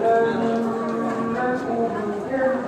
وَلَتُدْخِلَنَّكُمْ جَنَّاتٍ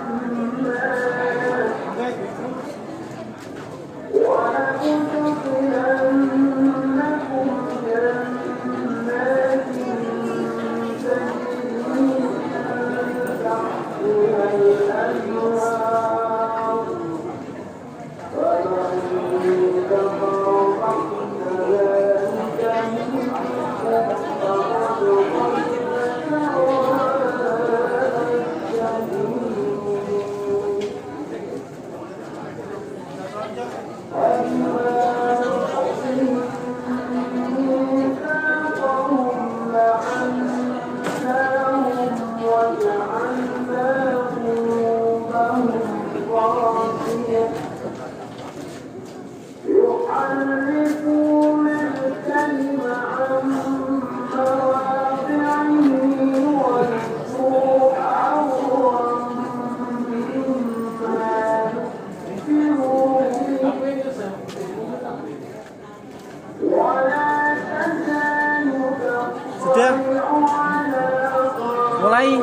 mulai.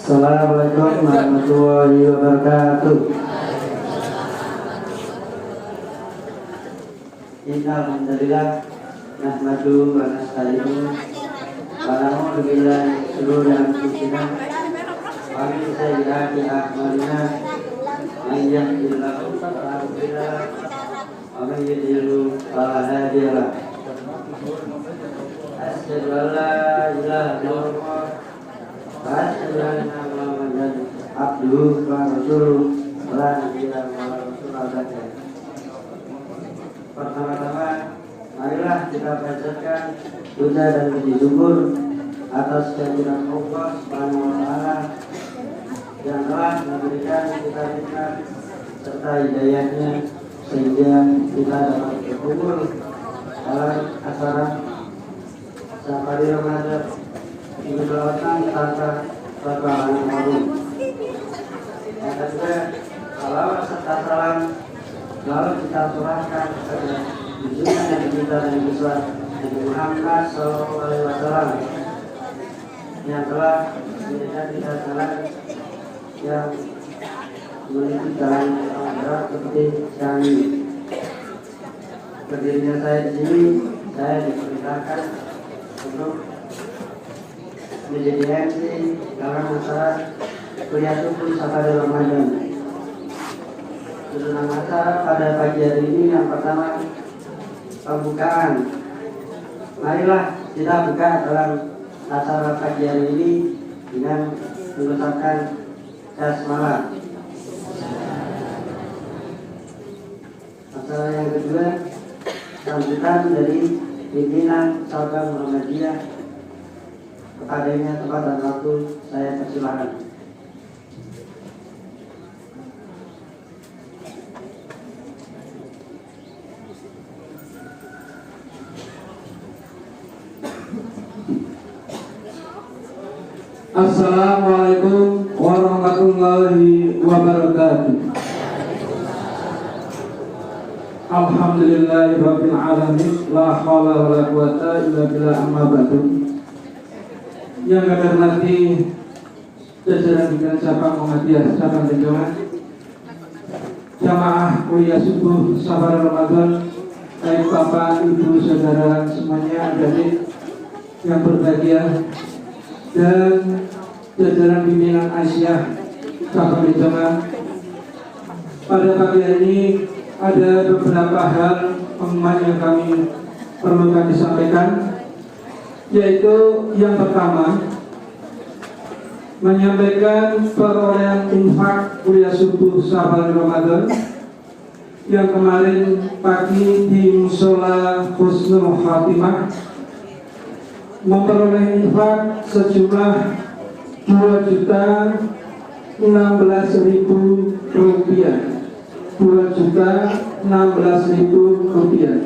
Assalamualaikum warahmatullahi wabarakatuh. Alhamdulillah nahmadu wa nasta'inu wa na'udzu billahi min shururi anfusina wa min sayyiati a'malina may yahdihillahu fala mudilla lahu wa may yudlil fala hadiya lahu. Asyhadu an la ilaha illallah wa asyhadu anna Muhammadan abduhu wa rasuluh la nabiyya ba'dahu. Pertama-tama, marilah kita panjatkan puja dan puji syukur atas kehadiran Allah Subhanahu wa Ta'ala yang telah memberikan kita nikmat serta hidayahnya sehingga kita dapat berkumpul dalam acara Safari Ramadan ini berlawanan tanpa halangan malu. Yang kedua, salawat serta salam lalu kita surahkan kepada junjungan Nabi kita dan besar Nabi Muhammad SAW yang telah memberikan kita jalan yang memiliki jalan yang berat seperti kami. Berdirinya saya di sini, saya diperintahkan untuk menjadi MC dalam acara kuliah subuh Safari Ramadan. Judul acara pada pagi hari ini yang pertama pembukaan. Marilah kita buka dalam acara pagi hari ini dengan mengucapkan basmalah. Acara yang kedua lanjutan dari pimpinan Sabang Muhammadiyah. Kepadanya tempat dan waktu saya persilakan. Assalamualaikum warahmatullahi wabarakatuh. Alhamdulillahirabbil alamin, la haula wala quwata illa billah, amma ba'du. Yang kami hormati jajaran pimpinan Cabang Muhammadiyah Cabang Benjolan, jamaah kuliah subuh Safari Ramadan, baik Bapak, Ibu, Saudara semuanya, adik yang berbahagia, dan jajaran pimpinan Aisyah Cabang Benjolan. Pada pagi hari ini ada beberapa hal pengumuman yang kami perlukan disampaikan, yaitu yang pertama menyampaikan perolehan infak kuliah subuh Safari Ramadan yang kemarin pagi di Musola Husnul Khatimah memperoleh infak sejumlah 2.016.000 rupiah, 2.016.000 rupiah,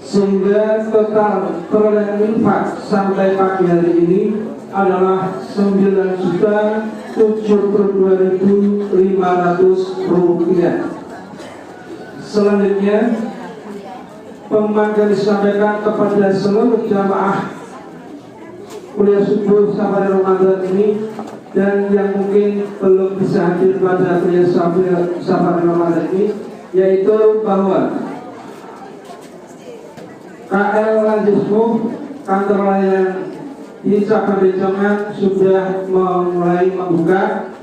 sehingga total perolehan infak sampai pagi hari ini adalah 9.072.500 rupiah. Selanjutnya, pengumuman kami sampaikan kepada seluruh jamaah kuliah subuh Safari Ramadan ini dan yang mungkin belum bisa hadir pada kuliah Safari Ramadan ini, yaitu bahwa KL Lanjismu kantor layanan di Cabang Benjolan sudah mulai membuka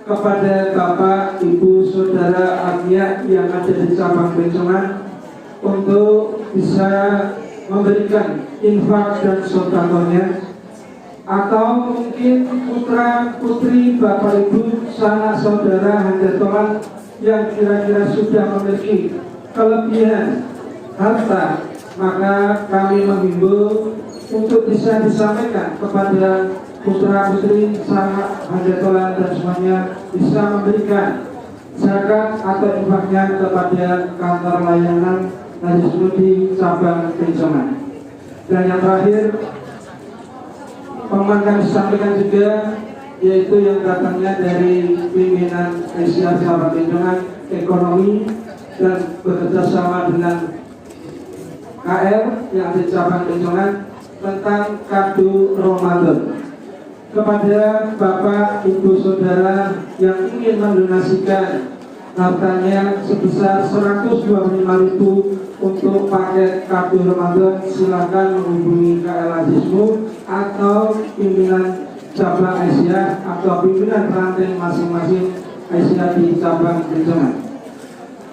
kepada Bapak, Ibu, Saudara, Adia yang ada di Cabang Benjolan untuk bisa memberikan infak dan sedekahnya atau mungkin putra putri bapak ibu sanak saudara hajatolan yang kira-kira sudah memiliki kelebihan harta, maka kami menghimbau untuk bisa disampaikan kepada putra putri sanak hajatolan dan semuanya bisa memberikan zakat atau infaknya kepada kantor layanan Haji Smudi cabang Pejongan. Dan yang terakhir, pengumuman kami sampaikan juga, yaitu yang datangnya dari pimpinan Asia cabang Pejongan Ekonomi dan bekerja sama dengan KR yang di cabang Pejongan tentang kado Ramadan. Kepada Bapak Ibu Saudara yang ingin mendonasikan hartanya sebesar 125.000 untuk paket kado Ramadan, silakan menghubungi KL Azizmu atau pimpinan cabang Asia atau pimpinan ranting masing-masing Asia di cabang Pejongan.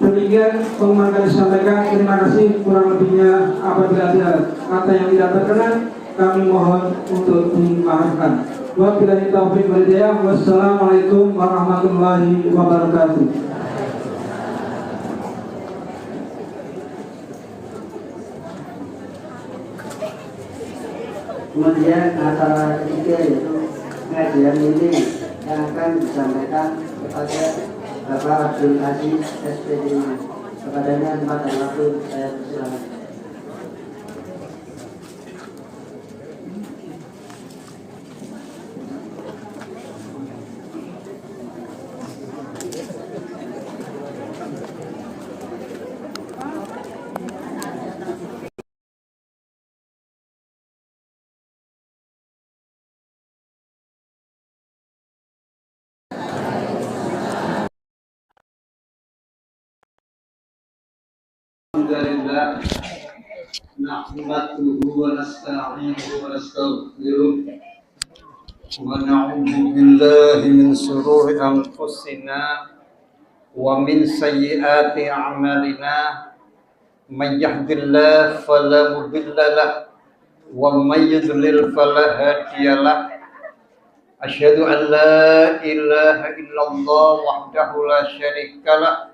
Demikian pengumuman kami sampaikan. Terima kasih. Kurang lebihnya apabila ada kata yang tidak berkenan, kami mohon untuk dimaafkan. Wabillahi taufiq wal hidayah. Wassalamualaikum warahmatullahi wabarakatuh. Kemudian acara ketiga yaitu pengajian ini yang akan disampaikan kepada Bapak Abdul Aziz SPD. Kepadanya tempat dan waktu saya persilakan. Alhamdulillah, nahmaduhu wa nasta'inuhu wa nastaghfiruh wa na'udzu billahi min shururi anfusina wa min sayyiati a'malina. May yahdihillahu fala mudilla lahu wa may yudlil fala hadiya lahu. Asyhadu an la ilaha illallah wahdahu la syarika lahu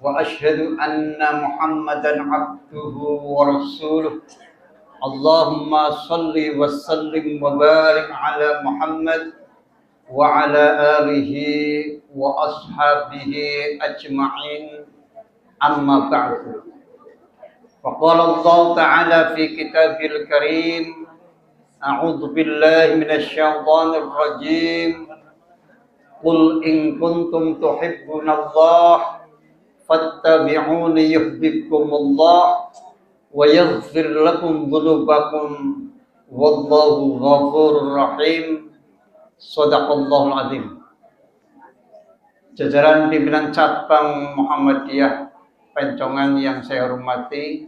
wa asyhadu anna Muhammadan abduhu wa rasuluh. Allahumma salli wa sallim wa barik ala Muhammad wa ala alihi wa ashabihi ajma'in, amma ba'du. Faqala Allah ta'ala fi kitabil karim, a'udzu billahi minasy syaithanir rajim. Qul in kuntum tuhibbunallaha fattabi'uni yuhibbukumullah wa yaghfir lakum dhunubakum wallahu ghafurur rahim. Shadaqallahul azim. Jajaran pimpinan cabang Muhammadiyah Pejongan yang saya hormati,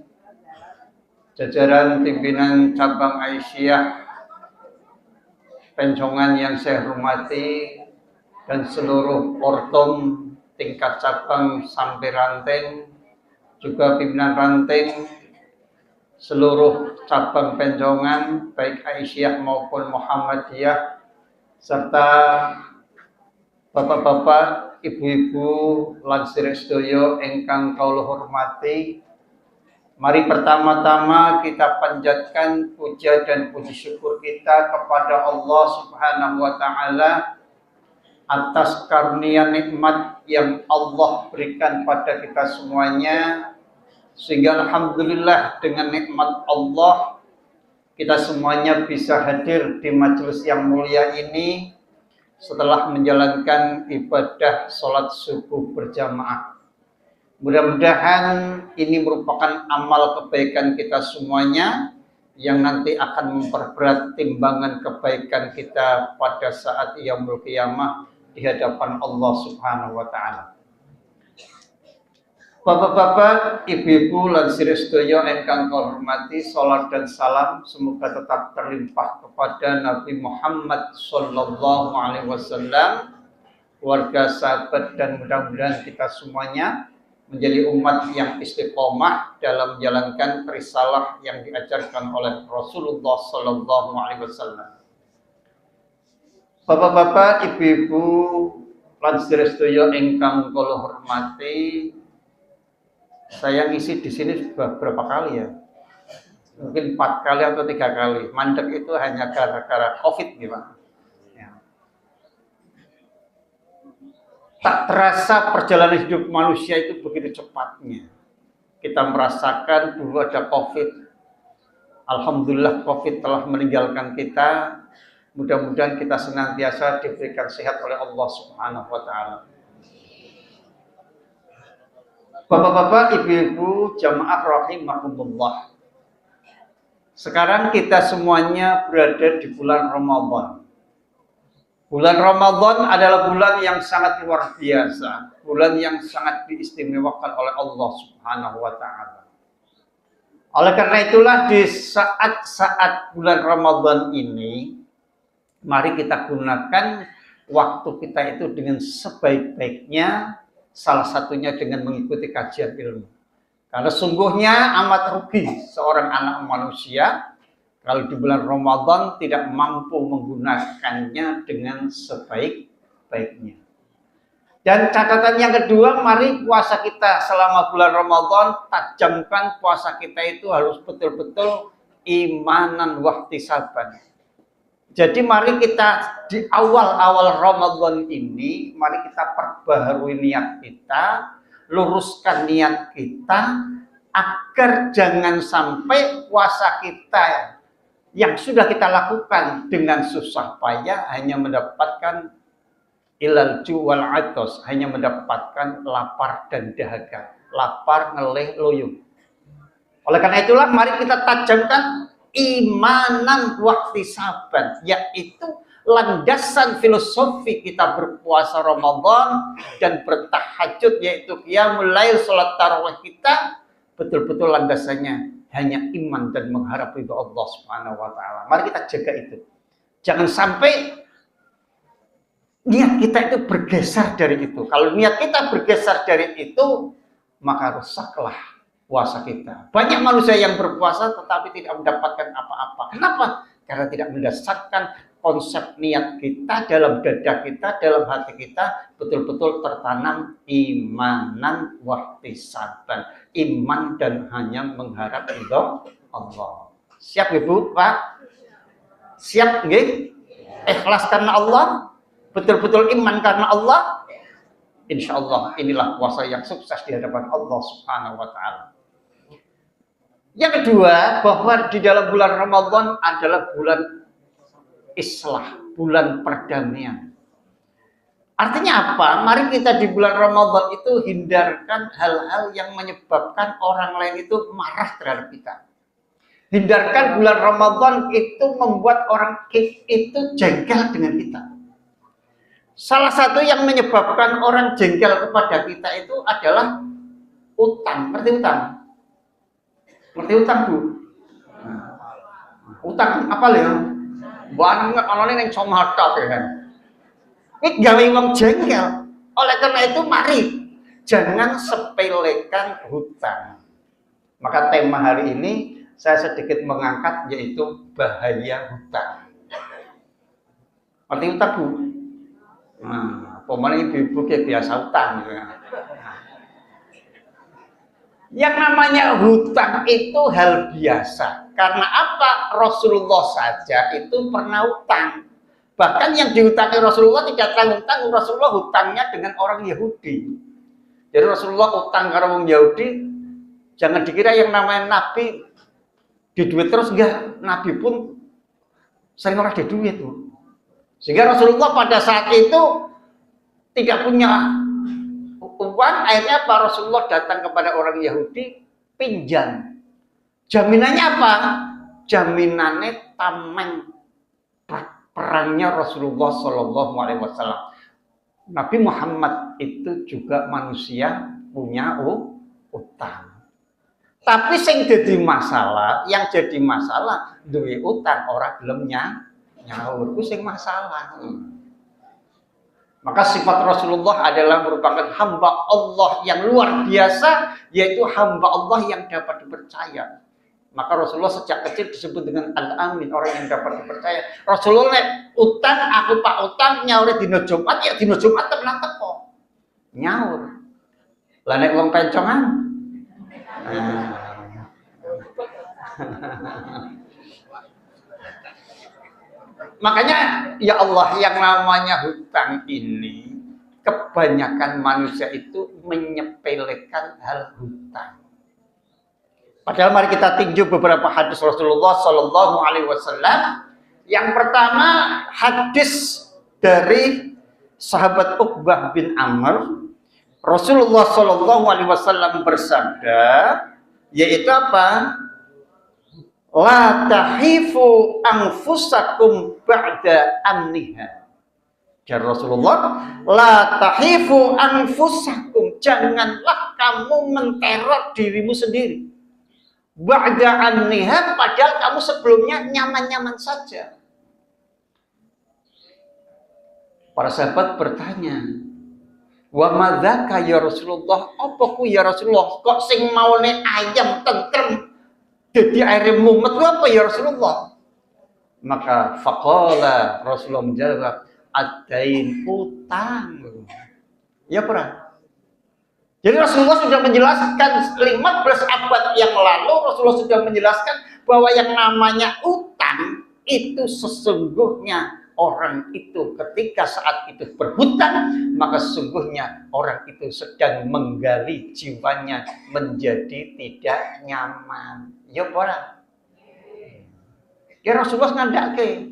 jajaran pimpinan cabang Aisyah Pejongan yang saya hormati, dan seluruh ortom tingkat cabang sampai ranting, juga pimpinan ranting, seluruh cabang Pejongan baik Aisyah maupun Muhammadiyah, serta bapak-bapak, ibu-ibu lan sedaya ingkang kula hormati. Mari pertama-tama kita panjatkan puja dan puji syukur kita kepada Allah Subhanahu wa taala atas karunia nikmat yang Allah berikan pada kita semuanya, sehingga alhamdulillah dengan nikmat Allah kita semuanya bisa hadir di majelis yang mulia ini setelah menjalankan ibadah sholat subuh berjamaah. Mudah-mudahan ini merupakan amal kebaikan kita semuanya yang nanti akan memperberat timbangan kebaikan kita pada saat yaumul qiyamah di hadapan Allah Subhanahu wa taala. Bapak-bapak, ibu-ibu lan sedaya ingkang kula hormati, salat dan salam semoga tetap terlimpah kepada Nabi Muhammad sallallahu alaihi wasallam, keluarga, sahabat, dan mudah-mudahan kita semuanya menjadi umat yang istiqomah dalam menjalankan risalah yang diajarkan oleh Rasulullah sallallahu alaihi wasallam. Bapak-bapak, ibu-ibu, lan sedherek ingkang kula hormati, saya ngisi di sini sudah berapa kali ya? Mungkin 4 kali atau 3 kali. Mandek itu hanya gara-gara COVID nih Pak. Ya. Tak terasa perjalanan hidup manusia itu begitu cepatnya. Kita merasakan dulu ada COVID. Alhamdulillah COVID telah meninggalkan kita. Mudah-mudahan kita senantiasa diberikan sehat oleh Allah Subhanahu wa taala. Bapak-bapak, ibu-ibu, jamaah rahimakumullah. Sekarang kita semuanya berada di bulan Ramadan. Bulan Ramadan adalah bulan yang sangat luar biasa, bulan yang sangat diistimewakan oleh Allah Subhanahu wa taala. Oleh karena itulah di saat-saat bulan Ramadan ini, mari kita gunakan waktu kita itu dengan sebaik-baiknya, salah satunya dengan mengikuti kajian ilmu. Karena sungguhnya amat rugi seorang anak manusia kalau di bulan Ramadan tidak mampu menggunakannya dengan sebaik-baiknya. Dan catatan yang kedua, mari puasa kita selama bulan Ramadan, tajamkan puasa kita itu harus betul-betul imanan wahtisaban. Jadi mari kita di awal-awal Ramadan ini, mari kita perbaharui niat kita, luruskan niat kita, agar jangan sampai puasa kita yang sudah kita lakukan dengan susah payah hanya mendapatkan ilal ju wal atos, hanya mendapatkan lapar dan dahaga, lapar, ngelih, loyo. Oleh karena itulah mari kita tajamkan imanan wahtisaban, yaitu landasan filosofi kita berpuasa Ramadan dan bertahajud, yaitu qiyamul lail, salat tarawih kita betul-betul landasannya hanya iman dan mengharap ridho Allah Subhanahu wa taala. Mari kita jaga itu. Jangan sampai niat kita itu bergeser dari itu. Kalau niat kita bergeser dari itu, maka rusaklah puasa kita. Banyak manusia yang berpuasa tetapi tidak mendapatkan apa-apa. Kenapa? Karena tidak mendasarkan konsep niat kita dalam dada kita, dalam hati kita betul-betul tertanam imanan wahtisaban, iman dan hanya mengharap ridho Allah. Siap Ibu, Pak? Siap nggih? Ikhlas karena Allah, betul-betul iman karena Allah. Insya Allah inilah puasa yang sukses di hadapan Allah Subhanahu wa taala. Yang kedua, bahwa di dalam bulan Ramadan adalah bulan islah, bulan perdamaian. Artinya apa? Mari kita di bulan Ramadan itu hindarkan hal-hal yang menyebabkan orang lain itu marah terhadap kita. Hindarkan bulan Ramadan itu membuat orang itu jengkel dengan kita. Salah satu yang menyebabkan orang jengkel kepada kita itu adalah utang. Ngerti utang? Ngerti utang, Bu? Utang apa ya? Banget ana ning somata kan. Iki gawe wong jengkel. Oleh karena itu mari jangan sepelekan hutang. Maka tema hari ini saya sedikit mengangkat yaitu bahaya hutang. Ngerti utang, Bu? Nah, pemane ibu-ibu kayak biasa utang gitu. Yang namanya hutang itu hal biasa. Karena apa? Rasulullah saja itu pernah utang. Bahkan yang dihutangi Rasulullah tidak tanggung-tanggung. Rasulullah hutangnya dengan orang Yahudi. Jadi Rasulullah utang ke orang Yahudi. Jangan dikira yang namanya Nabi di duit terus, enggak. Nabi pun sering orang di duit, Bu. Sehingga Rasulullah pada saat itu tidak punya uang, akhirnya Pak Rasulullah datang kepada orang Yahudi, pinjam. Jaminannya apa? Jaminannya tameng perangnya Rasulullah Shallallahu Alaihi Wasallam. Nabi Muhammad itu juga manusia punya utang. Tapi yang jadi masalah, duwe utang orang belumnya nyaur, itu sing masalah. Maka sifat Rasulullah adalah merupakan hamba Allah yang luar biasa, yaitu hamba Allah yang dapat dipercaya. Maka Rasulullah sejak kecil disebut dengan Al-Amin, orang yang dapat dipercaya. Rasulullah nek utang, aku pak utang nyaur dino Jumat, ya dino Jumat tenan teko. Nyaur. Lah nek wong pencongan. Makanya ya Allah, yang namanya hutang ini kebanyakan manusia itu menyepelekan hal hutang. Padahal mari kita tinjau beberapa hadis Rasulullah Sallallahu Alaihi Wasallam. Yang pertama hadis dari sahabat Uqbah bin Amr. Rasulullah Sallallahu Alaihi Wasallam bersabda, yaitu apa? La tahifu anfusakum ba'da amniha. Jadi Rasulullah, la tahifu anfusakum, janganlah kamu menteror dirimu sendiri. Ba'da amniha, padahal kamu sebelumnya nyaman-nyaman saja. Para sahabat bertanya, wa madzaka ya Rasulullah, apa ku ya Rasulullah, kok sing maune ayam tentrem jadi air mumet apa ya Rasulullah? Maka faqala, Rasulullah menjawab, adain utang. Ya pernah. Jadi Rasulullah sudah menjelaskan 15 abad yang lalu, Rasulullah sudah menjelaskan bahwa yang namanya utang itu sesungguhnya orang itu ketika saat itu berhutang, maka sesungguhnya orang itu sedang menggali jiwanya menjadi tidak nyaman. Ya ora. Ya Rasulullah ngandake,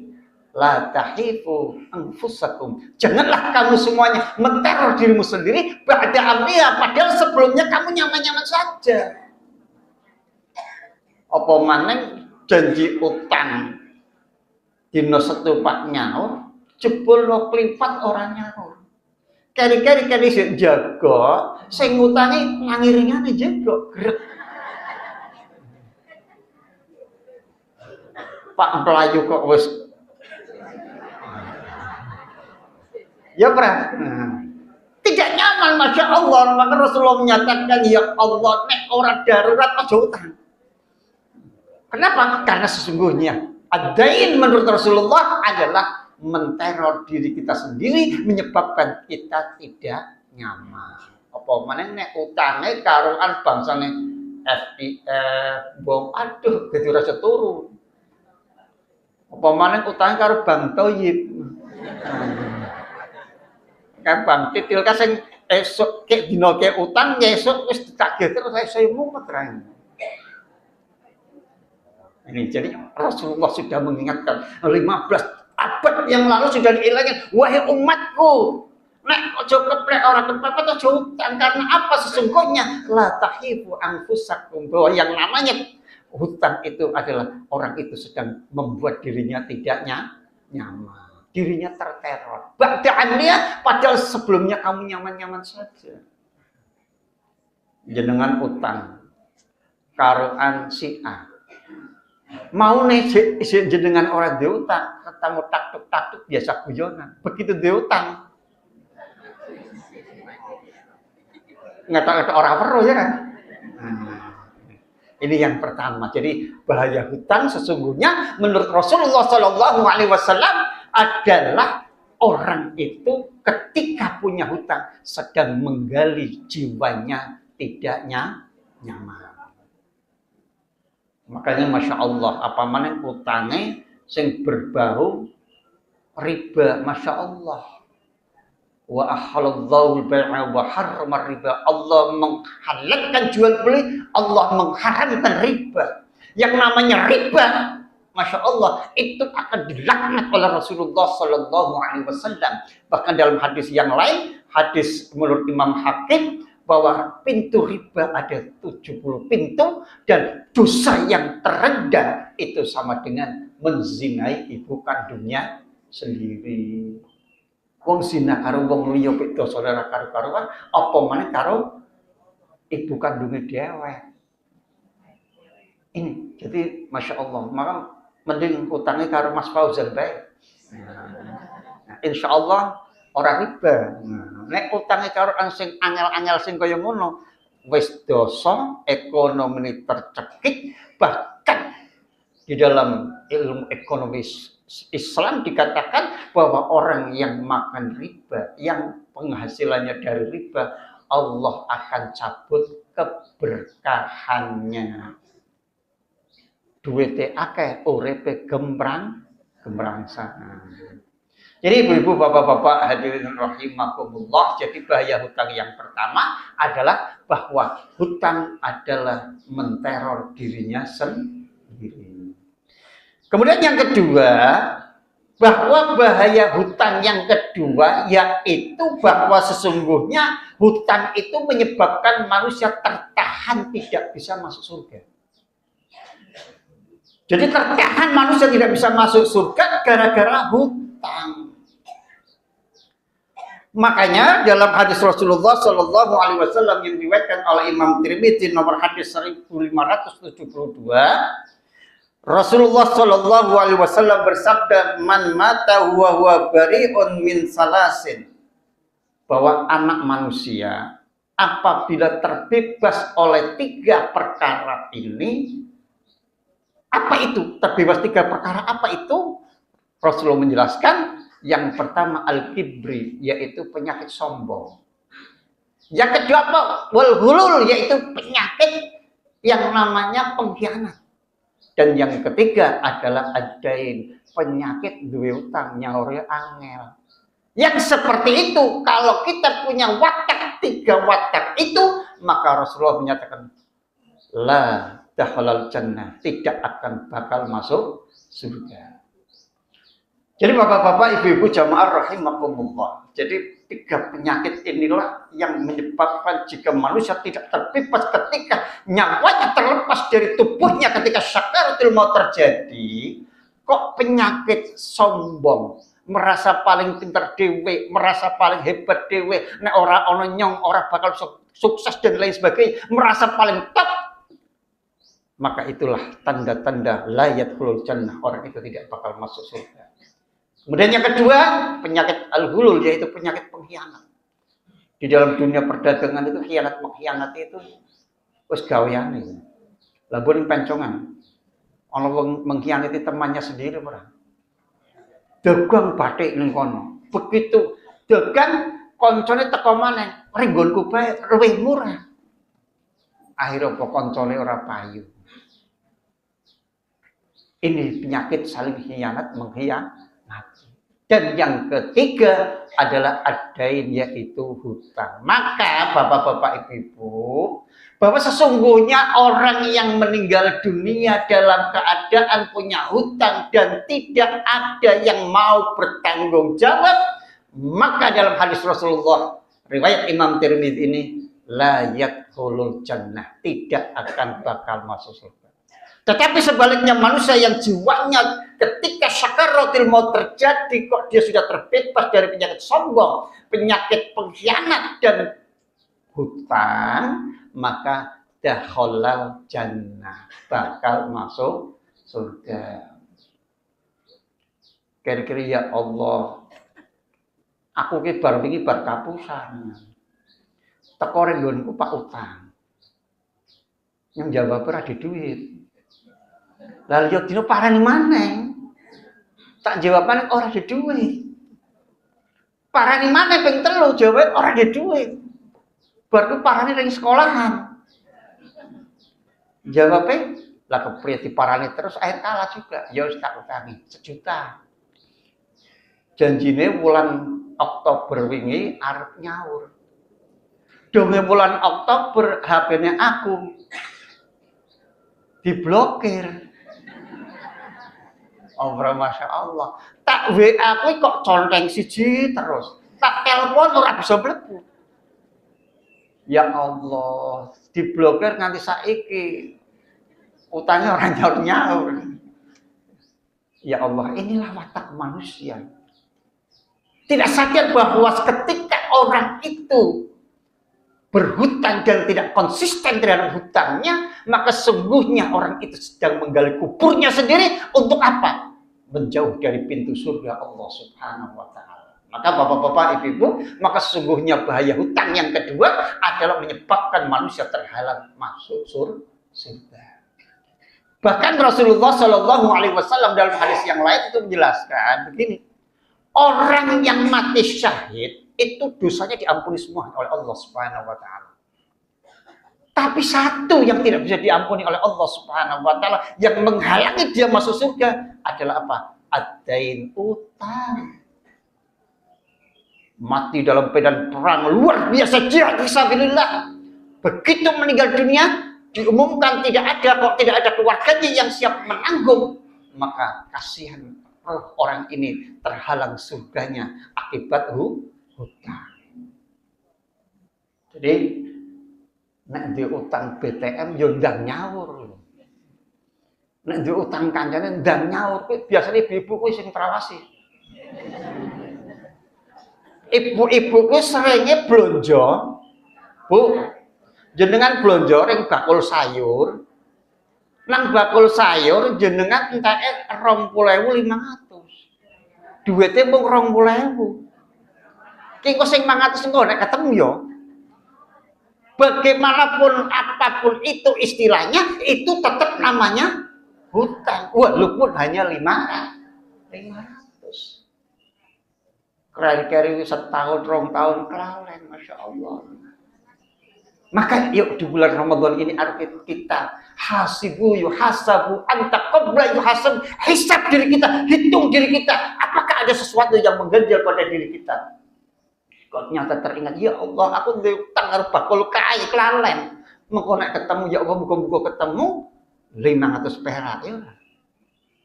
la tahifu anfusakum, janganlah kamu semuanya menteror dirimu sendiri ba'da amniha, padahal sebelumnya kamu nyaman-nyaman saja. Apa maneh janji utang dino setupak nyaur, jebul lo klipat orang nyaur. Kari-kari sing jaga, sing ngutangi ngangiringane jaga grek. Pak Melayu kok wis. Ya pernah. Tidak nyaman, Masya Allah. Maka Rasulullah menyatakan, ya Allah, nek orang darurat aja utang. Kenapa? Karena sesungguhnya adain menurut Rasulullah adalah menteror diri kita sendiri, menyebabkan kita tidak nyaman. Apa mana nek utangnya karuan bangsane FIF, bom, aduh, jadi rasa turun. Apa mana utangnya karo Bang Toyib. Kan Bang Titil kan sing esuk kek dina kek utang esuk wis ditagih terus saya mumet ra. Ini jadi Rasulullah sudah mengingatkan 15 abad yang lalu sudah diingatkan, wahai umatku, nek ojo keplek ora kepepet ojo utang, karena apa sesungguhnya la tahifu anfusakum, bahwa yang namanya hutang itu adalah orang itu sedang membuat dirinya tidak nyaman, dirinya terteror. Ba'da'annya padahal sebelumnya kamu nyaman-nyaman saja. Jenengan utang karuan si A. Mau nih jenengan orang diutang, ketemu taktuk biasa guyonan. Begitu diutang, ngata-ngata orang perlu ya kan. Ini yang pertama. Jadi bahaya hutang sesungguhnya menurut Rasulullah Sallallahu Alaihi Wasallam adalah orang itu ketika punya hutang sedang menggali jiwanya tidak nyaman. Makanya Masya Allah, apa mana hutangnya sing berbau riba, Masya Allah. Wa ahallallahu al-bai'a wa harrama riba. Allah menghalalkan jual beli, Allah mengharamkan riba. Yang namanya riba, Masya Allah, itu akan dilaknat oleh Rasulullah Sallallahu Alaihi Wasallam. Bahkan dalam hadis yang lain, hadis menurut Imam Hakim, bahwa pintu riba ada 70 pintu, dan dosa yang terendah itu sama dengan menzinai ibu kandungnya sendiri. Wong zina karo wong liya beda saudara karo-karuan, apa meneh karo ibu kandungnya dhewe. Ini jadi Masya Allah, maka mending utangnya karo Mas Fauzan bae. Nah, insya Allah orang riba. Nek utangnya karo sing angel-angel sing kaya ngono, wis dosa, ekonomi tercekik, bahkan di dalam ilmu ekonomi Islam dikatakan bahwa orang yang makan riba, yang penghasilannya dari riba, Allah akan cabut keberkahannya. Duwite akeh, uripe gembrangsang. Jadi ibu-ibu, bapak-bapak hadirin rahimakumullah, jadi bahaya hutang yang pertama adalah bahwa hutang adalah menteror dirinya sendiri. Kemudian yang kedua, bahwa bahaya hutang yang kedua yaitu bahwa sesungguhnya hutang itu menyebabkan manusia tertahan tidak bisa masuk surga. Jadi tertahan manusia tidak bisa masuk surga gara-gara hutang. Makanya dalam hadis Rasulullah Shallallahu Alaihi Wasallam yang diriwayatkan oleh Imam Tirmidzi nomor hadis 1572, Rasulullah Shallallahu Alaihi Wasallam bersabda, "Man mata huwa bari'un min salasin," bahwa anak manusia apabila terbebas oleh 3 perkara ini. Apa itu? Terbebas 3 perkara apa itu? Rasulullah menjelaskan, yang pertama al-kibri, yaitu penyakit sombong. Yang kedua apa? Wal-hulul, yaitu penyakit yang namanya pengkhianat. Dan yang ketiga adalah adain, penyakit duwe utang, nyaure angel. Yang seperti itu, kalau kita punya watak 3 watak itu, maka Rasulullah menyatakan, la dakhalal jannah, tidak akan bakal masuk surga. Jadi bapak-bapak, ibu-ibu jamaah rahimakumullah. Jadi 3 penyakit inilah yang menyebabkan jika manusia tidak terbebas ketika nyawanya terlepas dari tubuhnya ketika sakaratul maut terjadi, kok penyakit sombong, merasa paling pintar dewe, merasa paling hebat dewe, nek ora ono nyong, ora bakal sukses dan lain sebagainya, merasa paling top. Maka itulah tanda-tanda la yadkhulul jannah, orang itu tidak bakal masuk surga. Kemudian yang kedua, penyakit al-hulul, yaitu penyakit pengkhianat. Di dalam dunia perdagangan itu khianat mengkhianati itu wis gaweane. Lah boning pencongan. Ana wong mengkhianati temannya sendiri ora. Dagang bathik ning kono. Begitu dagang koncone teko maneh, ringgonku bae luwih murah. Akhirnya koncone ora payu. Ini penyakit saling khianat mengkhianati. Dan yang ketiga adalah adain, yaitu hutang. Maka bapak-bapak ibu-ibu, bahwa sesungguhnya orang yang meninggal dunia dalam keadaan punya hutang dan tidak ada yang mau bertanggung jawab, maka dalam hadis Rasulullah riwayat Imam Tirmidzi ini, la yadkhulul jannah, tidak akan bakal masuk surga. Tetapi sebaliknya manusia yang jiwanya ketika sakaratul maut terjadi, kok dia sudah terbebas dari penyakit sombong, penyakit pengkhianat dan hutang, maka dakhalal jannah, bakal masuk surga. Kira-kira ya Allah, aku ki bar wingi bar kapusan. Teko renggonku pak utang. Yang jawab ora di duit. Lalu yo dino parani maneh. Tak jawaban ora di duit. Parani maneh ping 3 jawab ora di duit. Baru parani ring sekolahan. Jawabnya lah kepriye diparani terus akhir kalah juga. Ya wis tak utangi 1 juta. Janjine bulan Oktober wingi arep nyaur. Donge bulan Oktober HP-ne aku diblokir. Oh, Masya Allah. Tak WA kuwi kok conteng siji terus. Tak telepon ora bisa mlebu. Ya Allah, diblokir nganti saiki. Utangnya orang nyaur-nyaur. Ya Allah, inilah watak manusia. Tidak sadar bahwa ketika orang itu berhutang dan tidak konsisten terhadap hutangnya, maka sesungguhnya orang itu sedang menggali kuburnya sendiri untuk apa? Menjauh dari pintu surga Allah Subhanahu wa Ta'ala. Maka bapak-bapak, ibu-ibu, maka sesungguhnya bahaya hutang yang kedua adalah menyebabkan manusia terhalang masuk surga. Bahkan Rasulullah Shallallahu Alaihi Wasallam dalam hadis yang lain itu menjelaskan begini, orang yang mati syahid itu dosanya diampuni semua oleh Allah Subhanahu Wa Taala. Tapi satu yang tidak bisa diampuni oleh Allah Subhanahu Wa Taala yang menghalangi dia masuk surga adalah apa? Ad-dain, utang. Mati dalam medan perang luar biasa, jihad fisabilillah. Begitu meninggal dunia, diumumkan tidak ada keluarganya yang siap menanggung, maka kasihan orang ini terhalang surganya akibat hutang. Jadi nek di utang BTM yo ndang nyaur. Nek di utang kancane ndang nyaur, biasanya ibu-ibu kuwi sing trawasi. Ibu-ibu kuwi seringnya blonjo, Bu. Jenengan blonjo ring bakul sayur. Nang bakul sayur jenengan entake 20.500. Duwite mung 20.000. Ki kok sing 500 engko nek ketemu yo. Bagaimanapun apapun itu istilahnya, itu tetap namanya hutang. Walaupun hanya 500. Keri-keri setahun, 2 tahun kelalen, Masya Allah. Maka yuk di bulan Ramadan ini kita hasibu yuhasabu anta qabla yuhasab, hisab diri kita, hitung diri kita, apakah ada sesuatu yang mengganjal pada diri kita. Kok nyata teringat, ya Allah aku utang karo bakul kai kelalen, mengko nek ketemu ya Allah muga-muga ketemu 500 perak ya.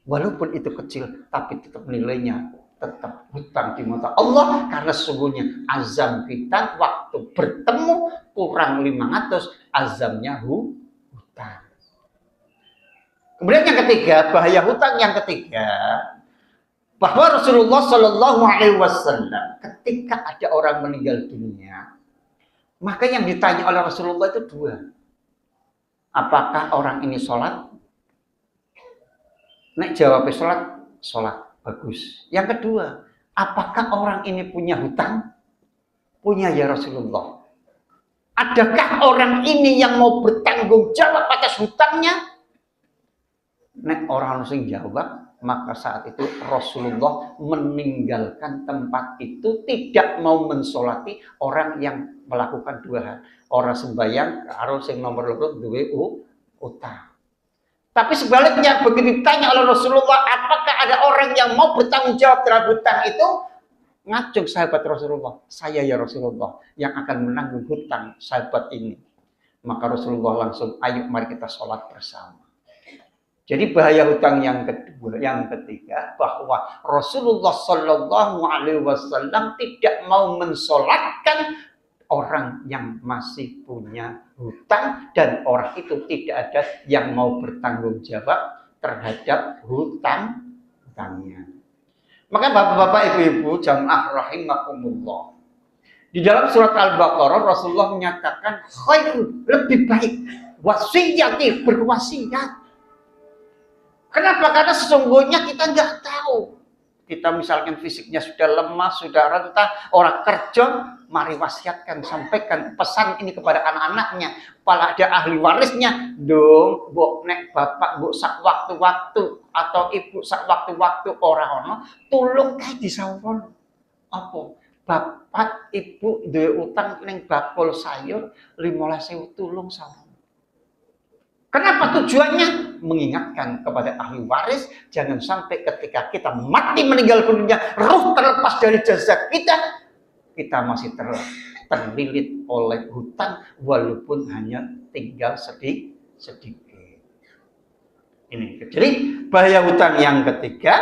Walaupun itu kecil tapi tetap nilainya tetap hutang di mata Allah, karena sesungguhnya azam kita waktu bertemu kurang 500, azamnya hutang. Kemudian yang ketiga, bahaya hutang yang ketiga, bahwa Rasulullah Shallallahu Alaihi Wasallam ketika ada orang meninggal dunia, maka yang ditanya oleh Rasulullah itu 2. Apakah orang ini sholat? Nek jawabnya sholat. Bagus. Yang kedua, apakah orang ini punya hutang? Punya ya Rasulullah. Adakah orang ini yang mau bertanggung jawab atas hutangnya? Nek orang sing jawab, maka saat itu Rasulullah meninggalkan tempat itu, tidak mau mensolati orang yang melakukan 2 hal. Orang sembahyang harus yang nomor 2 duwe utang. Tapi sebaliknya begitu ditanya oleh Rasulullah, apakah ada orang yang mau bertanggung jawab terhadap hutang itu? Ngacung sahabat Rasulullah, saya ya Rasulullah yang akan menanggung hutang sahabat ini. Maka Rasulullah langsung, ayo mari kita sholat bersama. Jadi bahaya hutang yang kedua, yang ketiga, bahwa Rasulullah Shallallahu Alaihi Wasallam tidak mau mensolatkan orang yang masih punya hutang, dan orang itu tidak ada yang mau bertanggung jawab terhadap hutangnya. Maka bapak-bapak, ibu-ibu, jamaah rahimakumullah, di dalam surat Al-Baqarah Rasulullah menyatakan khairu, lebih baik wasiyati, berwasiat. Kenapa? Karena sesungguhnya kita nggak tahu. Kita misalkan fisiknya sudah lemah, sudah rentah, orang kerja, mari wasiatkan, sampaikan pesan ini kepada anak-anaknya. Kalau ada ahli warisnya, dong, bu, nek bapak, bu, sak waktu-waktu, atau ibu sak waktu-waktu orang-orang, tolong kayak disawon. Apa? Bapak, ibu, duwe utang neng bakul sayur, 15.000 tolong sawon. Kenapa tujuannya? Mengingatkan kepada ahli waris, jangan sampai ketika kita mati meninggal dunia, ruh terlepas dari jasad kita masih terlilit oleh hutang, walaupun hanya tinggal sedikit. Ini. Jadi bahaya hutang yang ketiga,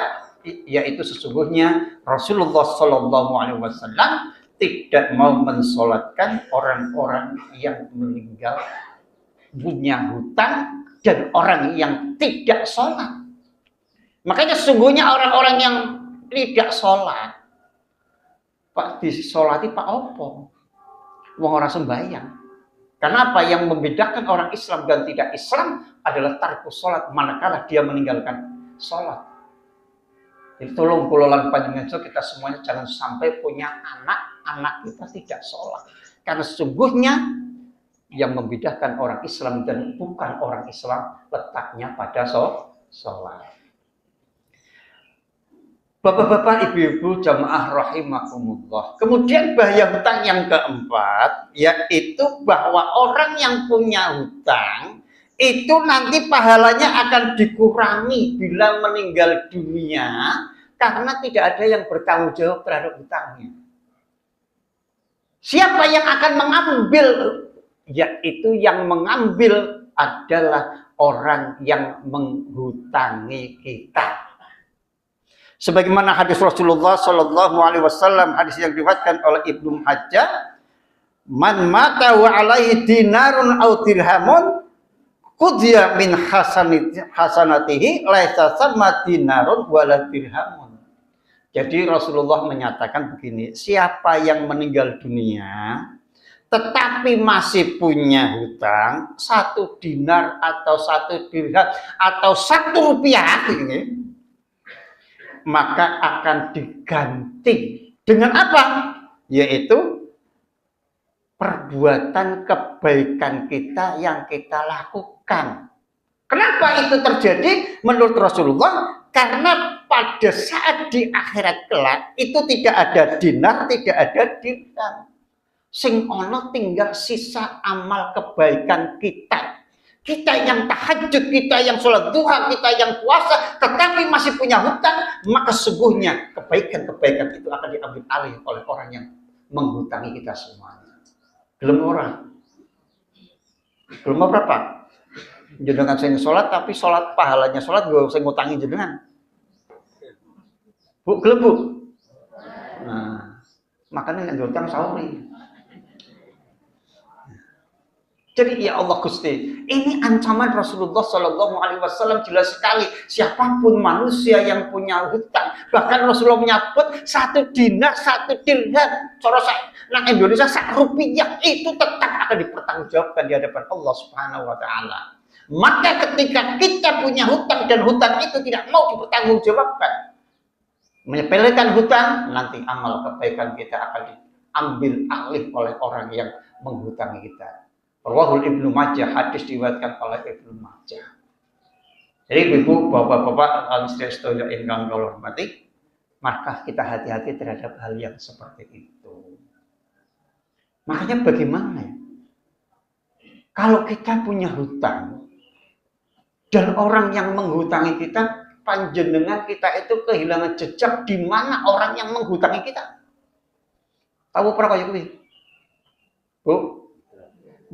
yaitu sesungguhnya Rasulullah Shallallahu Alaihi Wasallam tidak mau mensolatkan orang-orang yang meninggal punya hutang dan orang yang tidak sholat. Makanya sesungguhnya orang-orang yang tidak sholat, Pak disolati Pak opo, wong ora sembahyang. Karena apa? Yang membedakan orang Islam dan tidak Islam adalah tarkus sholat, manakala dia meninggalkan sholat. Jadi tolong kulolan panjenengan kita semuanya jangan sampai punya anak kita tidak sholat. Karena sesungguhnya yang membedakan orang Islam dan bukan orang Islam letaknya pada sholat. Bapak-bapak, ibu-ibu, jamaah rahimakumullah. Kemudian bahaya hutang yang keempat, yaitu bahwa orang yang punya hutang itu nanti pahalanya akan dikurangi bila meninggal dunia karena tidak ada yang bertanggung jawab terhadap hutangnya. Siapa yang akan mengambil? Yaitu yang mengambil adalah orang yang menghutangi kita. Sebagaimana hadis Rasulullah Shallallahu Alaihi Wasallam, hadis yang diriwayatkan oleh Ibnu Majah, man mata wa alaihi dinarun aw dirhamun qudhiya min hasanatihi laisa samma dinarun wala dirhamun. Jadi Rasulullah menyatakan begini, siapa yang meninggal dunia tetapi masih punya hutang 1 dinar atau 1 dirham atau 1 rupiah ini, maka akan diganti dengan apa? Yaitu perbuatan kebaikan kita yang kita lakukan. Kenapa itu terjadi? Menurut Rasulullah, karena pada saat di akhirat kelak itu tidak ada dinar, tidak ada dirham. Sing ono tinggal sisa amal kebaikan kita. Kita yang tahajud, kita yang sholat duha, kita yang puasa, tetapi masih punya hutang, maka sesungguhnya kebaikan-kebaikan itu akan diambil alih oleh orang yang menghutangi kita semuanya. Belum orang. Belum berapa? Jenengan sing sholat, tapi sholat pahalanya sholat gue sing ngutangi jenengan. Bu, gelem bu. Nah, makanya yang hutang sauri. Jadi ya Allah Gusti, ini ancaman Rasulullah Shallallahu Alaihi Wasallam jelas sekali. Siapapun manusia yang punya hutang, bahkan Rasulullah menyebut 1 dinar, 1 dirham, nah Indonesia 1 rupiah itu tetap akan dipertanggungjawabkan di hadapan Allah Subhanahu Wa Taala. Maka ketika kita punya hutang dan hutang itu tidak mau dipertanggungjawabkan, menyepelekan hutang, nanti amal kebaikan kita akan diambil alih oleh orang yang menghutangi kita. Rawahul Ibnu Majah, hadis diriwayatkan oleh Ibnu Majah. Jadi ibu, bapak-bapak, sedaya ingkang kula hormati, maka kita hati-hati terhadap hal yang seperti itu. Makanya bagaimana ya? Kalau kita punya hutang dan orang yang menghutangi kita, panjenengan kita itu kehilangan jejak di mana orang yang menghutangi kita. Tahu pernah kaya kuwi? Bu,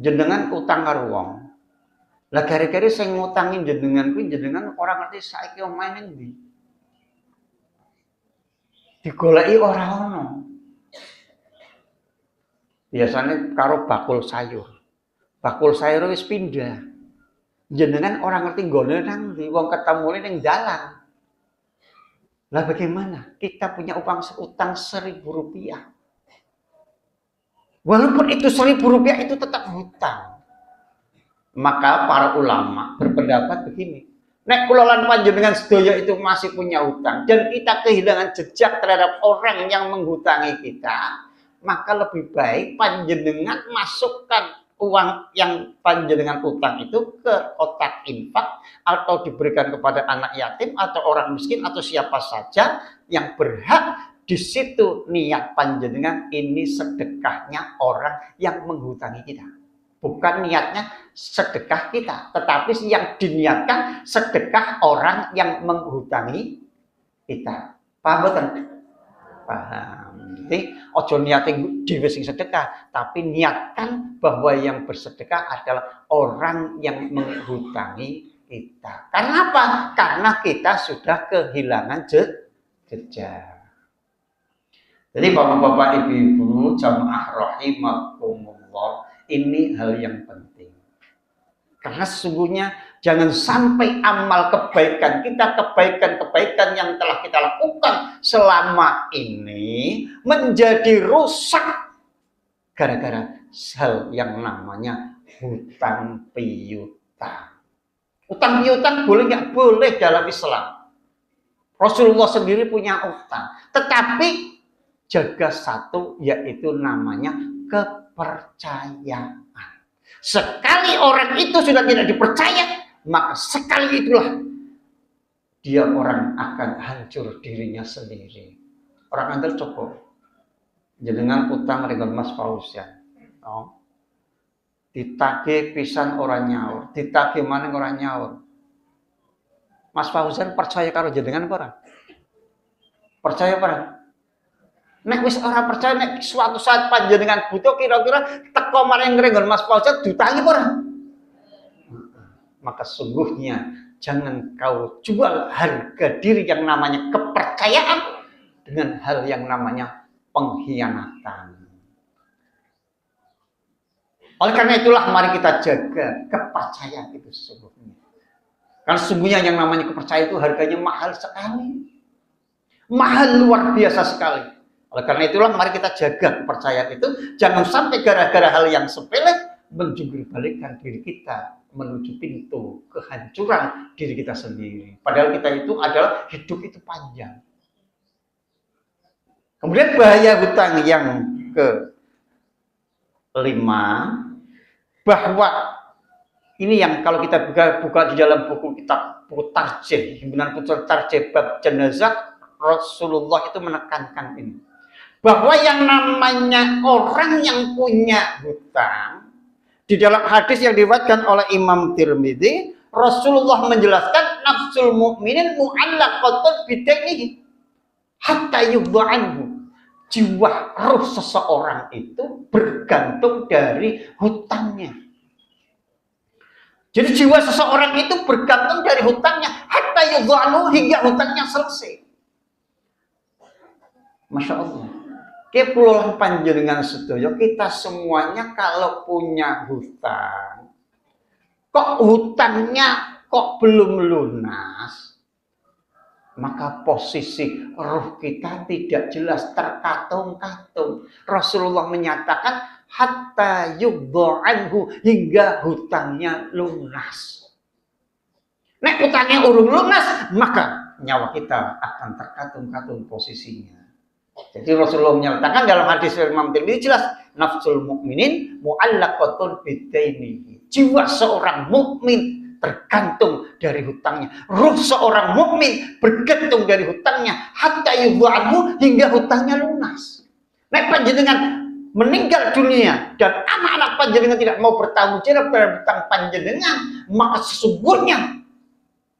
jenengan utang karo wong. Lah gara-gara sing ngutangi jenengan kuwi jenengan ora ngerti saiki omahe ning ndi. Digoleki ora ono. Biasanya karo bakul sayur. Bakul sayur wis pindah. Jenengan ora ngerti nggone nang ndi, wong ketemune ning dalan. Lah bagaimana? Kita punya utang 1.000 rupiah. Walaupun itu 1.000 rupiah itu tetap hutang. Maka para ulama berpendapat begini. Nek kula lan panjenengan sedaya itu masih punya hutang dan kita kehilangan jejak terhadap orang yang menghutangi kita, maka lebih baik panjenengan masukkan uang yang panjenengan utang itu ke kotak infak atau diberikan kepada anak yatim atau orang miskin atau siapa saja yang berhak. Di situ niat panjenengan ini sedekahnya orang yang menghutangi kita. Bukan niatnya sedekah kita, tetapi yang diniatkan sedekah orang yang menghutangi kita. Paham betul? Paham. Jadi ojo niatin dhewe sing sedekah, tapi niatkan bahwa yang bersedekah adalah orang yang menghutangi kita. Karena apa? Karena kita sudah kehilangan jejak. Jadi bapak-bapak, ibu-ibu, jamaah rahimakumullah, ini hal yang penting. Karena sesungguhnya jangan sampai amal kebaikan kita, kebaikan-kebaikan yang telah kita lakukan selama ini menjadi rusak gara-gara hal yang namanya hutang piutang. Hutang piutang boleh nggak boleh dalam Islam? Rasulullah sendiri punya utang. Tetapi jaga satu, yaitu namanya kepercayaan. Sekali orang itu sudah tidak dipercaya, maka sekali itulah dia orang akan hancur dirinya sendiri. Orang andal cukup. Jenengan utang dengan Mas Fauzian. Oh. Ditagih pisan orang nyaur, ditagih maning orang nyaur. Mas Fauzian percaya karo jenengan ora? Percaya ora? Nek wis ora percaya, nek suatu saat panjenengan butuh kira-kira teko maring ngren Mas Fauzian ditangi ora? Maka sungguhnya jangan kau jual harga diri yang namanya kepercayaan dengan hal yang namanya pengkhianatan. Oleh karena itulah mari kita jaga kepercayaan itu sesungguhnya. Karena sesungguhnya yang namanya kepercayaan itu harganya mahal sekali. Mahal luar biasa sekali. Oleh karena itulah mari kita jaga kepercayaan itu. Jangan sampai gara-gara hal yang sepele menjungkirbalikkan diri kita menuju pintu kehancuran diri kita sendiri. Padahal kita itu adalah hidup itu panjang. Kemudian bahaya hutang yang kelima, bahwa ini yang kalau kita buka di dalam buku kitab Tarjih, himpunan Putra Tarjih bab jenazah, Rasulullah itu menekankan ini. Bahwa yang namanya orang yang punya hutang, di dalam hadis yang diriwayatkan oleh Imam Tirmidzi, Rasulullah menjelaskan nafsul mukminin mu'allaqatun bidainihi hatta yughdha anhu. Jiwa roh seseorang itu bergantung dari hutangnya. Jadi jiwa seseorang itu bergantung dari hutangnya hatta yughdha anhu, hingga hutangnya selesai. Masya Allah. Kepulauan panjenengan sedaya, kita semuanya kalau punya hutang, kok hutangnya kok belum lunas, maka posisi roh kita tidak jelas, terkatung-katung. Rasulullah menyatakan hatta yughdha anhu, hingga hutangnya lunas. Nek hutangnya urung lunas, maka nyawa kita akan terkatung-katung posisinya. Jadi Rasulullah menyatakan dalam hadis Imam Tirmidzi jelas, nafsul mukminin mu'allaqatun bidainihi. Jiwa seorang mukmin tergantung dari hutangnya. Ruh seorang mukmin bergantung dari hutangnya hatta yughdha anhu, hingga hutangnya lunas. Nek panjenengan meninggal dunia dan anak-anak panjenengan tidak mau bertanggung jawab terhadap hutang panjenengan, maka sesungguhnya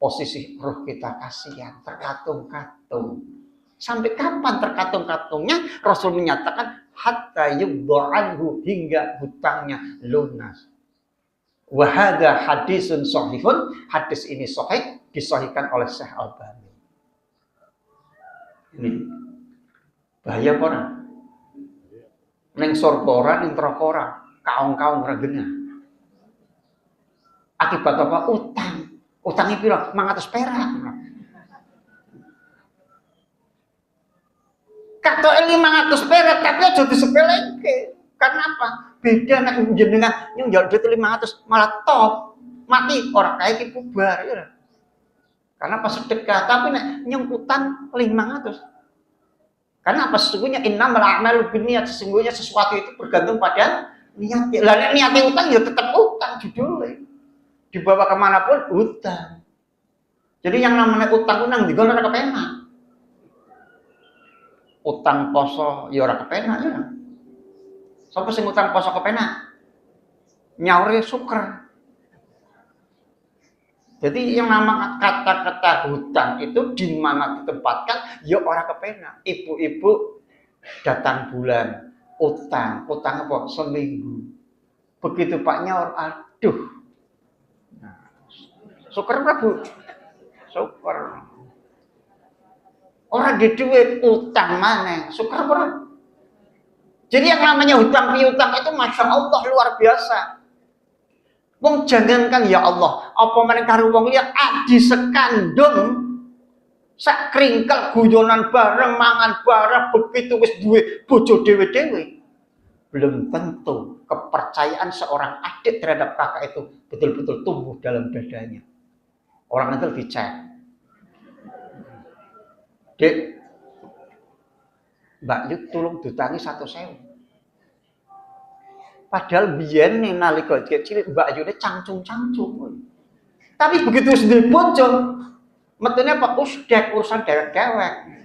posisi ruh kita kasihan, terkatung-katung. Sampai kapan terkatung-katungnya? Rasul menyatakan hatta yughdha anhu, hingga hutangnya lunas. Wa hadza hadisun shahihun, hadis ini sahih, disahihkan oleh Syekh Albani. Ini bahaya ora? Ning surga ora, ning neraka ora, kaong-kaong ora genah. Akibat apa? Utang. Utangnya piro? 500 perak. Kata 500 perak, tapi aja disepeleke. Karena apa? Beda nek jenengan nyung njaluk duit 500 malah top. Mati orang kaya ki bubar ya. Karena pas sedekah, tapi nek nyung utang 500. Karena apa? Sesungguhnya innamal a'malu binniyat, sesungguhnya sesuatu itu bergantung pada niat. Lah nek niate utang ya tetap utang judulnya. Dibawa kemanapun utang. Jadi yang namanya utang nang ndi ora kepenak. Utang poso ya ora kepenak ya. Sapa sing utang poso kepenak? Nyaure syukur. Jadi yang nama kata-kata hutang itu di mana ditempatkan ya ora kepenak. Ibu-ibu datang bulan utang apa? Seminggu. Begitu Pak nyaur, aduh. Nah, syukur ora Bu? Syukur. Orang di duit utang maneh, syukur ora? Jadi yang namanya hutang piutang itu Masya Allah luar biasa. Wong jangankan ya Allah, apa meneh karo wong liya adi sekandung sak kringkel guyonan bareng mangan bareng, begitu wis duwe bojo dhewe-dhewe. Belum tentu kepercayaan seorang adik terhadap kakak itu betul-betul tumbuh dalam dadanya. Orang itu dicek. Dek, Mbak Yu tolong dutangi 100.000. Padahal biyen nih nalika cilik Mbak Yu cangcung-cangcung. Tapi begitu sedih bojo, metune apa usdek urusan dewek-dewek.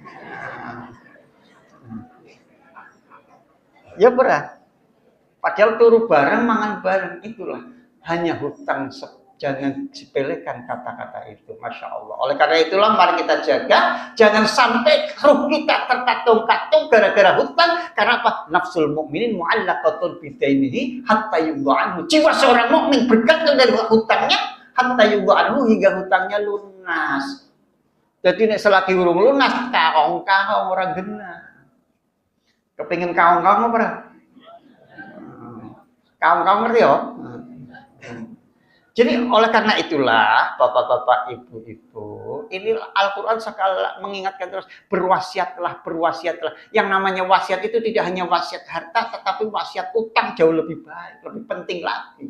Ya berat. Padahal turu bareng, mangan bareng, itulah hanya hutang. Jangan sepelekan kata-kata itu, Masya Allah. Oleh karena itulah mari kita jaga, jangan sampai ruh kita terkatung-katung gara-gara hutang. Karena apa? Nafsul mukminin mu'allaqatun bidainihi hatta yudha anhu. Jiwa seorang mukmin bergantung dari hutangnya hatta yudha anhu, hingga hutangnya lunas. Jadi nek selagi urung lunas, kaong-kaong ora genah. Kepengin kaong-kaong apa ora? Kaong-kaong ngerti ya? Jadi oleh karena itulah bapak-bapak, ibu-ibu, ini Al-Quran sekali mengingatkan terus, berwasiatlah. Yang namanya wasiat itu tidak hanya wasiat harta, tetapi wasiat utang jauh lebih baik, lebih penting lagi.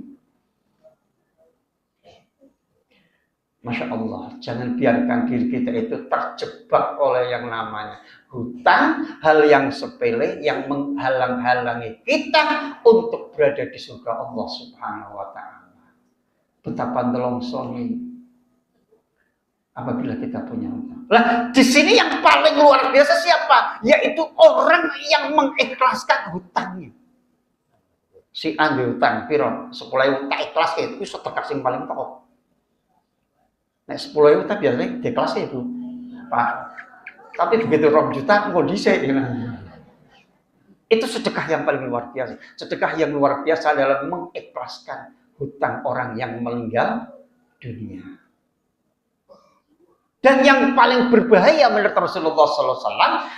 Masya Allah, jangan biarkan diri kita itu terjebak oleh yang namanya hutang, hal yang sepele yang menghalang-halangi kita untuk berada di surga Allah Subhanahu wa Ta'ala. Betapa nelongsoni apabila kita punya hutang. Lah, di sini yang paling luar biasa siapa? Yaitu orang yang mengikhlaskan hutangnya. Si andi hutang piro 10.000 tak ikhlas itu sedekah sing paling pokok. Nek 10.000 tak biasanya diikhlas itu, Pak. Tapi begitu 2 juta engko dhisik. Itu sedekah yang paling luar biasa. Sedekah yang luar biasa adalah mengikhlaskan hutang orang yang meninggal dunia. Dan yang paling berbahaya menurut Rasulullah SAW,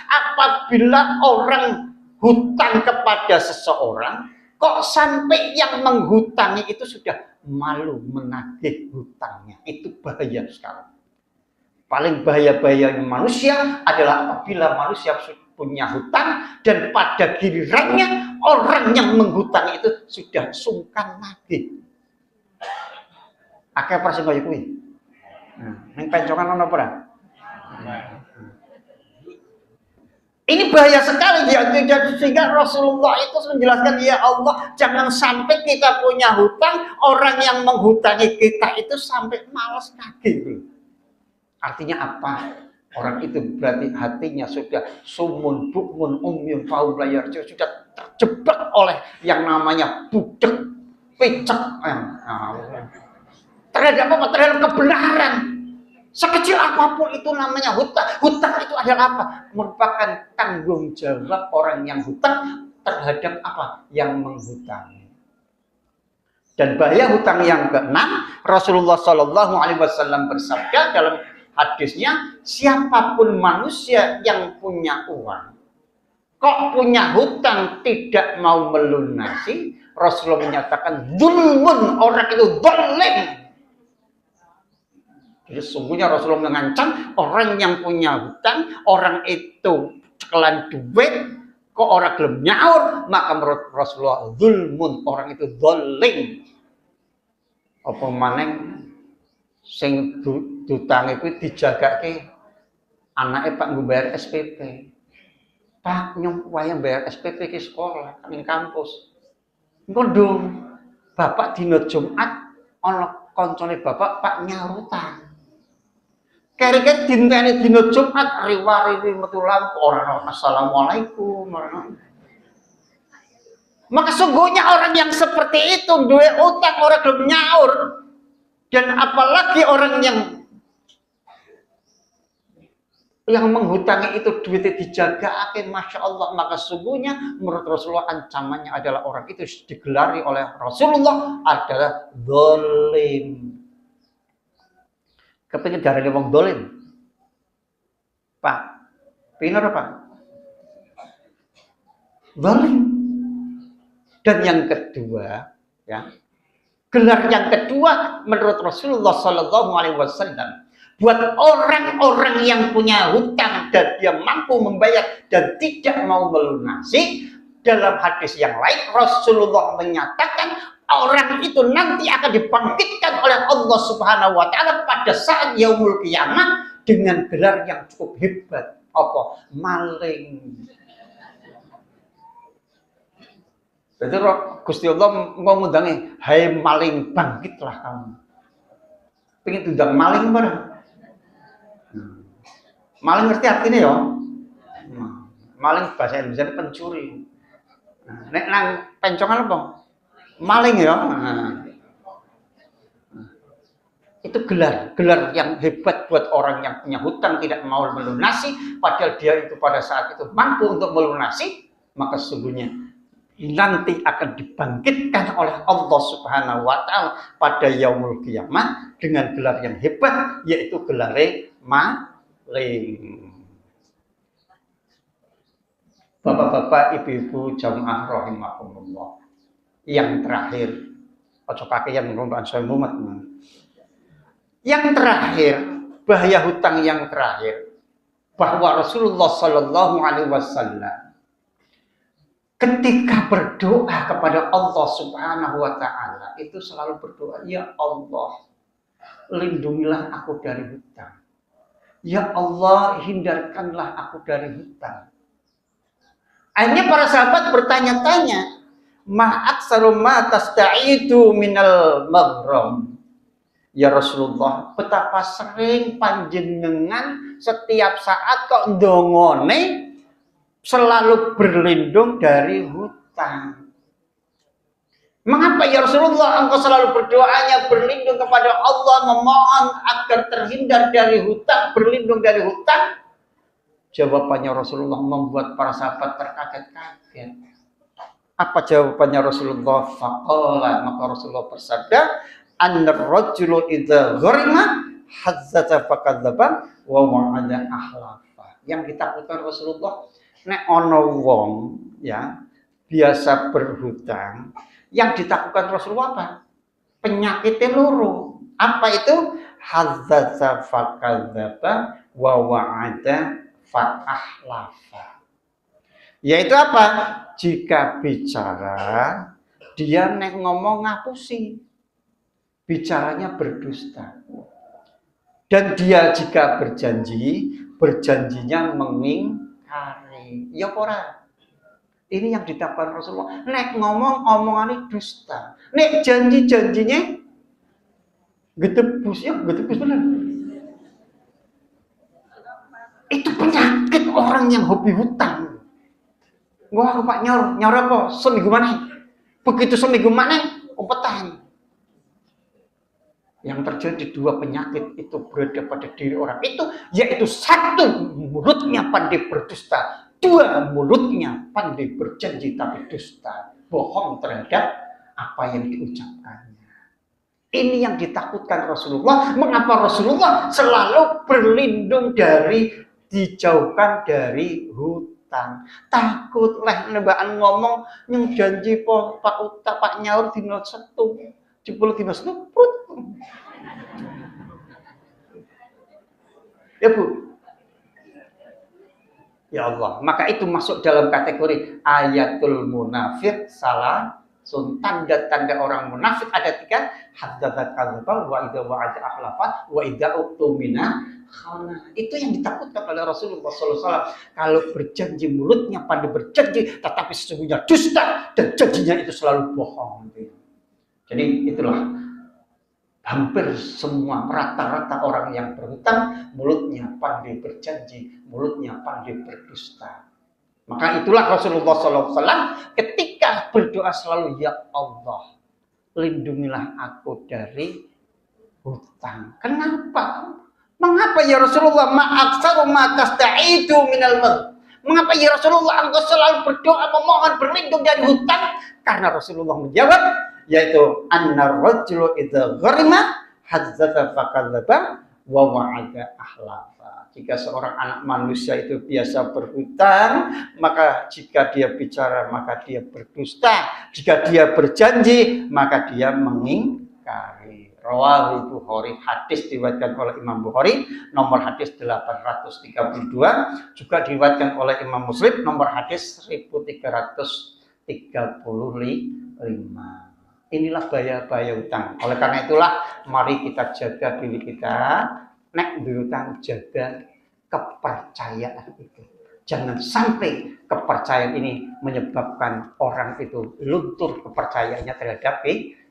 apabila orang hutang kepada seseorang, kok sampai yang menghutangi itu sudah malu menagih hutangnya. Itu bahaya sekali. Paling bahaya-bahayanya manusia adalah apabila manusia punya hutang dan pada gilirannya orang yang menghutangi itu sudah sungkan nagih. Akeh persen kaya kuwi. Ning pencongan ana apa? Ini bahaya sekali ya, sehingga Rasulullah itu menjelaskan, ya Allah, jangan sampai kita punya hutang, orang yang menghutangi kita itu sampai malas nagih. Artinya apa? Orang itu berarti hatinya sudah sumun bukmun umyun faum layar, sudah terjebak oleh yang namanya budek picek. Terhadap apa? Terhadap kebenaran. Sekecil apapun itu namanya hutang. Hutang itu adalah apa? Merupakan tanggung jawab orang yang hutang terhadap apa? Yang menghutangi. Dan bahaya hutang yang keenam, Rasulullah SAW bersabda dalam hadisnya, siapapun manusia yang punya uang, kok punya hutang tidak mau melunasi, Rasulullah menyatakan zulmun, orang itu zalim. Jadi sungguhnya Rasulullah mengancam orang yang punya hutang, orang itu cekelan duit, kok orang gelem nyaur, maka menurut Rasulullah zulmun, orang itu zalim. Apa maneng sing hutang itu dijagake anake Pak nggo bayar SPP. Pak nyong wayang bayar SPP ke sekolah ning kampus. Engko ndung Bapak dina Jumat ana koncone Bapak Pak nyaur utang. Kere-kere dinteni dina Jumat riwari metu lampu ora assalamualaikum. Maka sungguhnya orang yang seperti itu duwe utang orang gelem nyaur. Dan apalagi orang yang menghutangi itu duitnya dijaga akhir, Masya Allah, maka sungguhnya menurut Rasulullah ancamannya adalah orang itu digelari oleh Rasulullah adalah zalim. Kepingin darahnya wong zalim, Pak, pingin apa Pak? Zalim. Dan yang kedua, ya, gelar yang kedua menurut Rasulullah SAW, buat orang-orang yang punya hutang dan dia mampu membayar dan tidak mau melunasi, dalam hadis yang lain Rasulullah menyatakan orang itu nanti akan dibangkitkan oleh Allah Subhanahu wa Ta'ala pada saat yaumul qiyamah dengan gelar yang cukup hebat. Apa? Maling. Jadi Gusti Allah mau ngundangi, hai maling bangkitlah kamu. Pengen undang maling bareng. Maling ngerti artinya ya? Maling bahasa Indonesia pencuri. Nek nang pencongan apa? Maling ya. Itu gelar yang hebat buat orang yang punya hutang tidak mau melunasi, padahal dia itu pada saat itu mampu untuk melunasi, maka sesungguhnya nanti akan dibangkitkan oleh Allah Subhanahu wa taala pada yaumul qiyamah dengan gelar yang hebat, yaitu gelar maling. Bapak-bapak, ibu-ibu jamaah rahimakumullah. Yang terakhir, ojo kakean ngomong saya mumet. Yang terakhir, bahaya hutang yang terakhir, bahwa Rasulullah Shallallahu Alaihi Wasallam ketika berdoa kepada Allah Subhanahu Wa Taala itu selalu berdoa, ya Allah, lindungilah aku dari hutang. Ya Allah, hindarkanlah aku dari hutang. Akhirnya para sahabat bertanya-tanya, ma'aksaru ma tasta'idu minal maghram. Ya Rasulullah, betapa sering panjenengan setiap saat kok ndongone selalu berlindung dari hutang. Mengapa ya Rasulullah engkau selalu berdoanya berlindung kepada Allah, memohon agar terhindar dari hutang, berlindung dari hutang? Jawabannya Rasulullah membuat para sahabat terkaget-kaget. Apa jawabannya Rasulullah? Faqala, maka Rasulullah bersabda, an-rajulu idza gharima hazzata fakadzaba wa wa'ada ahlafa. Yang ditakutkan Rasulullah, nek ana wong ya biasa berhutang, yang ditakutkan Rasulullah apa? Penyakitnya loro. Apa itu? Hazzata fakadzaba wa wa'ada fa'ahlafa. Yaitu apa? Jika bicara dia nek ngomong ngapusi, bicaranya berdusta. Dan dia jika berjanji, berjanjinya mengingkari. Ya ora. Ini yang ditakutkan Rasulullah. Nek ngomong omongannya dusta. Nek janji-janjinya gedebus, ya gedebus benar. Itu penyakit orang yang hobi hutang. Wah, aku Pak nyor apa? Seminggu mana? Begitu seminggu mana? Umpetan. Yang terjadi dua penyakit itu berada pada diri orang itu, yaitu satu, mulutnya pandai berdusta. Dua, mulutnya pandai berjanji tapi dusta. Bohong terhadap apa yang diucapkannya. Ini yang ditakutkan Rasulullah. Mengapa Rasulullah selalu berlindung dari, dijauhkan dari hutang? Takut lah nebaan ngomong yang janji Pak Uta Pak nyaur dino setu, jebul dino setu prut. Ya Bu. Ya Allah, maka itu masuk dalam kategori ayatul munafik salah. Tanda-tanda orang munafik ada tiga. Haddatsa kadzdzaba wa idza wa'ada akhlafa wa idza uqtumina khana. Itu yang ditakutkan oleh Rasulullah SAW. Kalau berjanji mulutnya pandai berjanji, tetapi sesungguhnya dusta dan janjinya itu selalu bohong. Jadi itulah hampir semua rata-rata orang yang berhutang mulutnya pandai berjanji, mulutnya pandai berdusta. Maka itulah Rasulullah SAW ketika berdoa selalu, ya Allah, lindungilah aku dari hutang. Kenapa? Mengapa ya Rasulullah ma'aksaru ma tasta'idu minal maghrib? Mengapa ya Rasulullah engkau selalu berdoa memohon berlindung dari hutang? Karena Rasulullah menjawab, yaitu annar rajulu idza gharima hazzata fakadzaba wa wa'ada ahlafa. Jika seorang anak manusia itu biasa berhutang, maka jika dia bicara maka dia berdusta, jika dia berjanji maka dia mengingkari. Rawahul Bukhari, hadis diriwayatkan oleh Imam Bukhari nomor hadis 832, juga diriwayatkan oleh Imam Muslim nomor hadis 1335. Inilah bahaya-bahaya hutang. Oleh karena itulah mari kita jaga diri kita. Nek berhutang jaga kepercayaan itu. Jangan sampai kepercayaan ini menyebabkan orang itu luntur kepercayaannya terhadap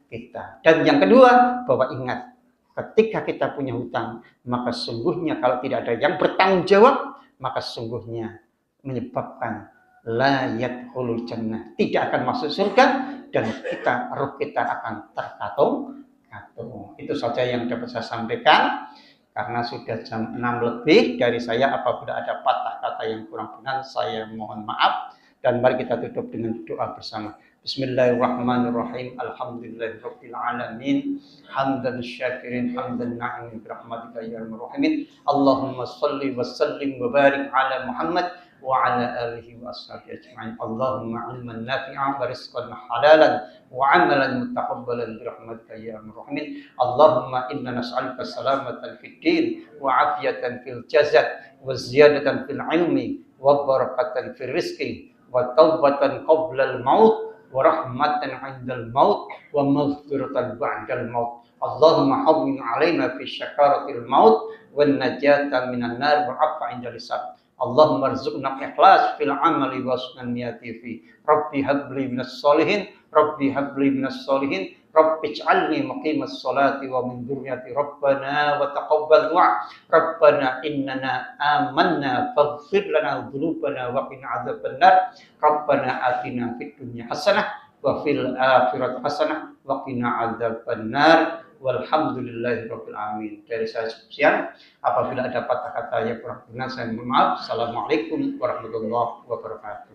kita. Dan yang kedua, bahwa ingat, ketika kita punya hutang, maka sungguhnya kalau tidak ada yang bertanggung jawab, maka sungguhnya menyebabkan la yadkhulul jannah, tidak akan masuk surga, dan ruh kita akan terkatung-katung. Itu saja yang dapat saya sampaikan. Karena sudah jam 6 lebih dari saya, apabila ada patah kata yang kurang benar, saya mohon maaf. Dan mari kita tutup dengan doa bersama. Bismillahirrahmanirrahim. Alhamdulillahirabbil alamin. Hamdan syakirin, hamdan na'imin birahmatika ya arhamar rahimin. Allahumma shalli wa sallim wa barik ala Muhammad wa ala alihi wa ashabihi ajma'in. Allahumma ilman nafi'an wa rizqan halalan wa amalan mutaqabbalan birahmatika ya arhamar rahimin. Allahumma inna nas'aluka salamatan fid din wa afiyatan fil jasad wa ziyadatan fil ilmi wa barakatan fil rizqi wa taubatan qabla al maut wa rahmatan 'indal maut wa maghfiratan ba'dal maut. Allahumma hawwin 'alaina fi syakaratil maut wan najata minan nar wa 'afwa 'indal hisab. Allahumma rzuqna ikhlas fil amali wa husnal niyati fi. Rabbi habli minas solihin, Rabbi habli minas solihin, Rabbi ij'alni muqimas sholati wa min dzurriyyati Rabbana wa taqabbal du'a. Rabbana innana amanna faghfir lana dzunubana wa qina adzabannar. Rabbana atina fid dunya hasanah wa fil akhirati hasanah wa qina adzabannar. Walhamdulillahirabbil alamin. Dari saya sekian. Apabila ada patah kata yang kurang benar, saya mohon maaf. Assalamualaikum warahmatullahi wabarakatuh.